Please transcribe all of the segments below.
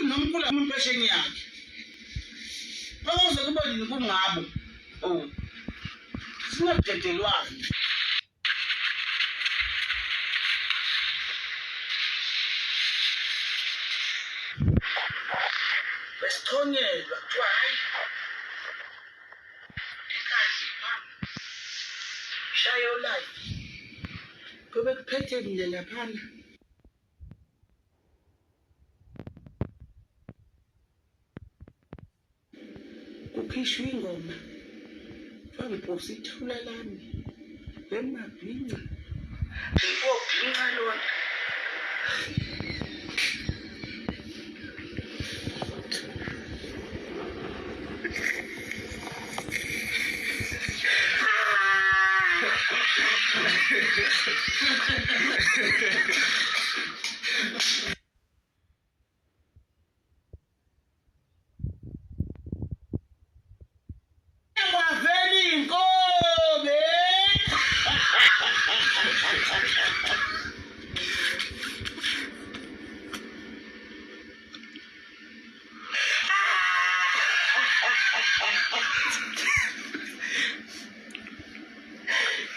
umkhulu nomkhulu impesheni yakhe bakuze kube nini kungabo singadedelwani besithonyelwa kuthiwa hayi ekazi shayo life kube kuphethe nje laphana kukhishwa ingoma fangiposa ithula lami bemabhinca ngobhinca lona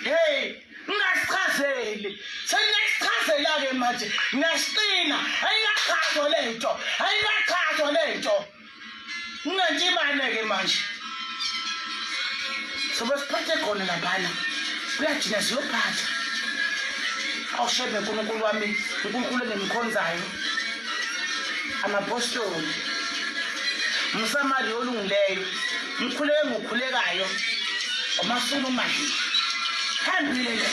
Hey, ngasichazeli. Sengiyasichazela ke manje. Ngiyasina, ayikachazwa lento. Ayikachazwa lento. Ngantibane ke manje. Sobe siphathe khona laphana. Kuyajina siyophatha. Awushebe uNkulunkulu wami, uNkulunkulu engimkhonzayo. Amapostoli. Umsamari olungileyo. Ngikhuleke ngokhulekayo. Amasulu manje. Hambile nje.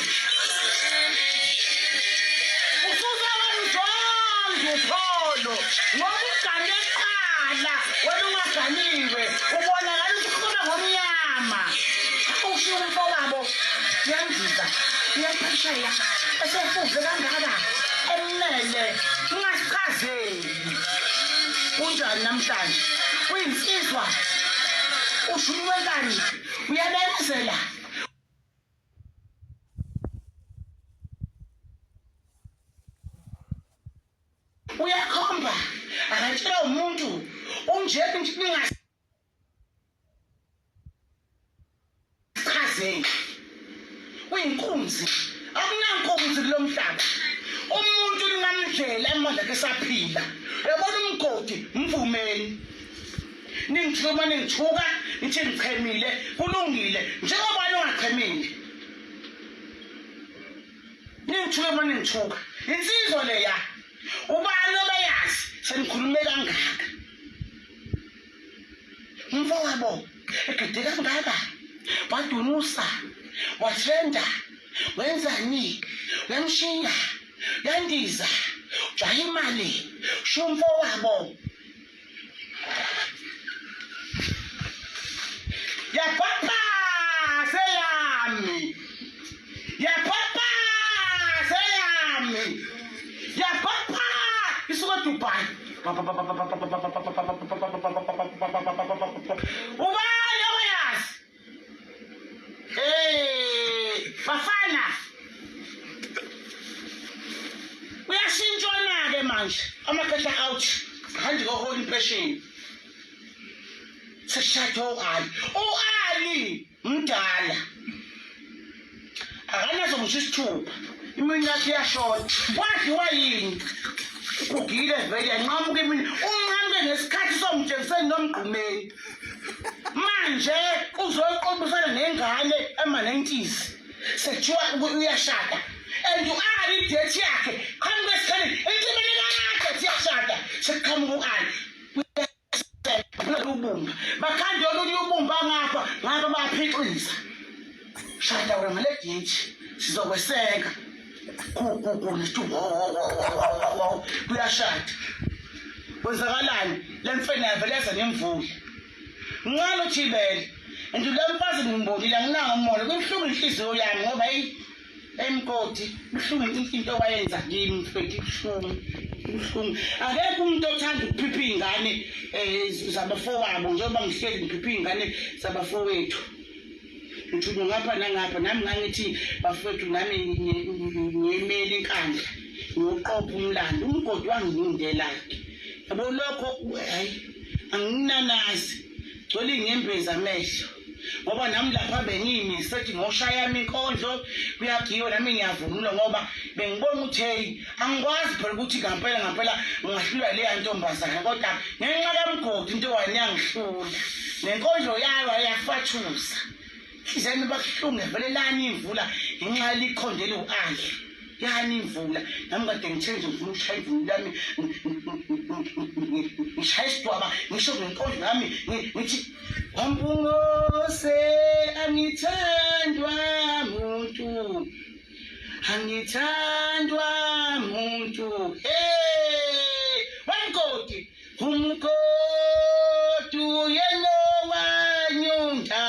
Usuza wanjonge upholo. Ngokugane eqala, wena ungaganiwe. Ubona ngathi ukhona ngomnyama. Ushiya umfowabo. Yangiza. Iyaphashela. Esefuze kangaka. Emnele. Ungasichazeli. Kunjani namhlanje? Uyinsizwa. Ushulwekani. Uyabenzela. Uyakhomba akatshela umuntu unje ningachaze uyinkunzi akunankunzi kulomhlaba umuntu lingamdlela amandla ke saphila yabona umgodi mvumeni ningithuma ningithuka nithi ngichemile kulungile njengoba ningachemile ningithuka manje ningithuka insizwa leya ubani obayazi senikhulume kangaka mfowabo egede kangaka wadunusa watrenda wenzani uyamshiya yandiza jaha imali shumfowabo yapapa seyami yapapa seyami yapapa isuka Dubai ubani oyazi bafana uyashintshona ke manje amaphehla out handi ko holy passion seshatho ali mdala akanazo ngisithupha imini yakhe yashona wadliwa yini ugile vele yanqamuka imini unqamuke ngesikhathi somjengiseni nomgqumeni manje uzoyiqobisana nengane ema-90s sekuthiwa uyashada and u-ali date yakhe qhamuka esikhaleni ensimini kade siyashada sekuqhamuka u-ali ubumba bakhande olunye ubumba ngapha bayaphiqiza shada wena ngale date sizokweseka kuyashada kwenzakalani le mfene yaveleza nemvula ngalo thibele and le mfazi ngimbonile anginanga umoya kubuhlungu inhliziyo yami ngoba emkoti buhlungu into wayenza kimi mfethu buhlungu akekho umuntu othanda ukuphipha ingane zabafowabo njengoba ngihleli ngiphipha ingane zabafowethu ngithunywa ngapha nangapha nami ngangithi bafowethu nami ngiyimeli inkandla ngiyoqopha umlando umgodi wangilindela yabo lokho hayi anginanazi gcwele ingembezi amehlo ngoba nami lapha bengimi sethi ngoshaya yami inkondlo kuyagiyo nami ngiyavunula ngoba bengibona ukuthi hey angikwazi phela ukuthi ngempela ngingahlula le ntombazana kodwa ngenxa kaMgodi into wayangihlula nenkondlo yayo ayafathusa izani bakuhlunge velelani imvula ngenxa likhondele uAndle yani imvula nami kade ngithenje ngifuna ukushaya imvula yami ngishaya isidwaba ngisho ngenkondlo yami ngithi Wambungose angithandwa muntu hey Wamgodi umgodi yena wanyunda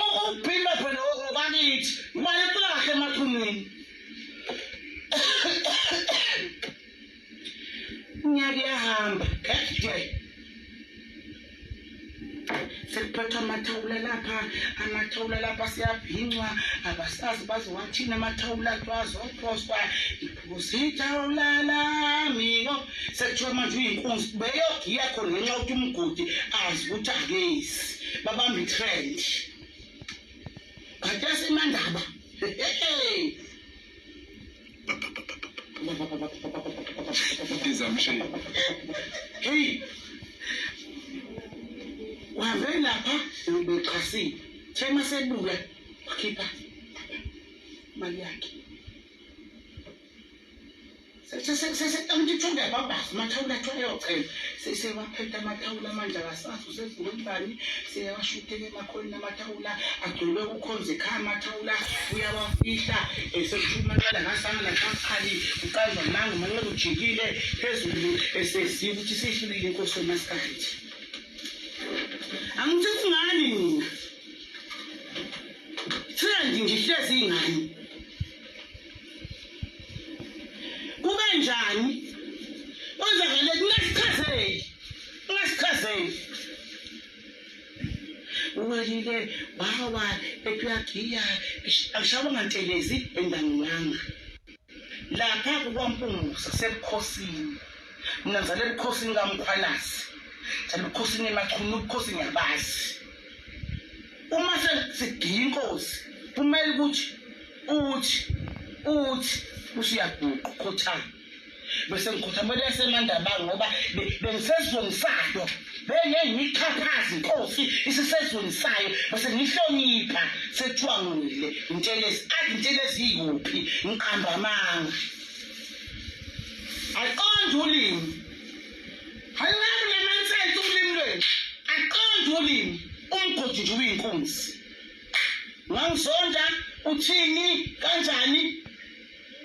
ukuphinda phela okakithi imali kahle emathuneni ngiyahamba kahle sekuphetha amathawula lapha siyabhincwa abasazi bazowathina amathawula twazophoswa iphuzithawula lami sekuthiwa manje uyinkunzi beyogiya khona ngenxa ukuthi uMgodi azi ukuthi akezi babamba itrend kade semandaba hey wahambe lapha ngibexhasile thema sebuya wakhipha imali yakhe angithunga babasi amathawula ayocela sesewaphetha amathawula manje akasazi usezulubani seyawashuthe emakhoneni amathawula agcwele ukhonze ekhaya amathawula uyawafihla sekuthumela ngasanga lakhali uqanjwa mangu manqele ujikile phezulu esesiya ukuthi sihlulile inkosi yamasikhathi angithi ngani mina trend ngihlezi ingani kube njani kwenzakale ngasichazeli uwelile wawa epiyagiya ashaba ngantelezi endangiyanga lapha kukwampunguza sebukhosini mina ngizale ebukhosini kaMkhwanazi ebukhosini emachunu ubukhosini yabazi uma segiya inkosi kumele ukuthi usiyaguqa ukhothana bese ngikhothamele esemandabanga ngoba bengisezonisayo bengiyichaphazi inkosi isisezonisayo bese ngihlonipha sethwangule intelezi yikuphi ngiqamba amanga aqonda ulimi hayi lemansense ulimi lwenu aqonda ulimi uMgodi nje uyinkunzi ngangizonda uthini kanjani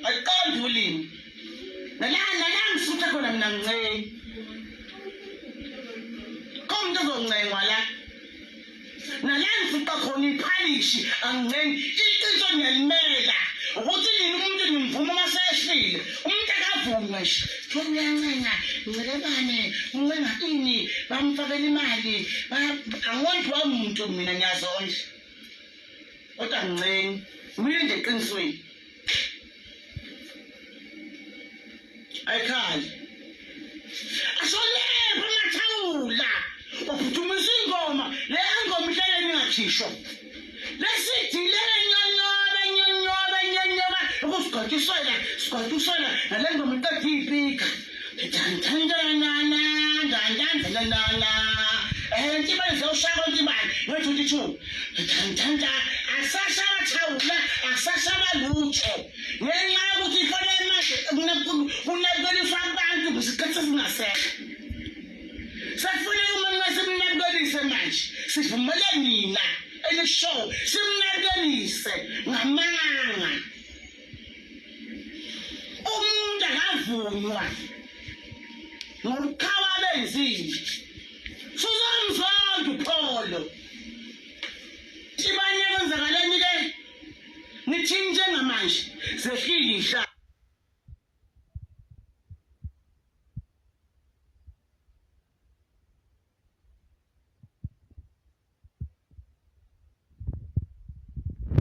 aqonda ulimi nalana ngisutha khona mina ngincane konke uzongcengwa la nalana ngisuka khona iphalishi angincane iqiniso ngiyalimela ukuthi yini umuntu nimvuma masehlile umuntu akavumi ngisho uyancenga ngicelebane uncenga ini bamfakela imali angondwa umuntu mina ngiyazondla kodwa ngincane ngimile nje eqinisweni ayikhali asolepha amathawula uphuthumise ingoma le ngoma ihlele ningakhishwa lesithi nyonyoba ukusigatiswela nale ngoma iqeda iyipika ntibane zewushaka ntibane nge-22 asashaba thawula asashaba lutho ngenxa yokuthi ifole kunabeliswa abantu ngesikhathi sesingasekho sefune uma ngesimnabekelise manje sivumele nina elishow simnabekelise ngamanga umuntu akavunywa ngokukhawa benzile suzamzonda upholo tibane kwenzakaleni ke nithi njengamanje zehlile ihla